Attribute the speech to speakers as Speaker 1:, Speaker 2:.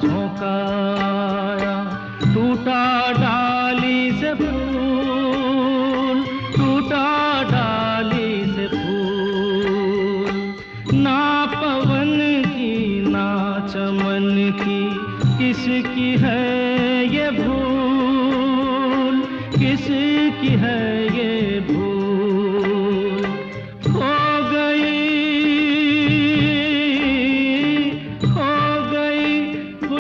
Speaker 1: झोंकाया। टूटा डाली से फूल, टूटा डाली से फूल, ना पवन की ना चमन की किसकी है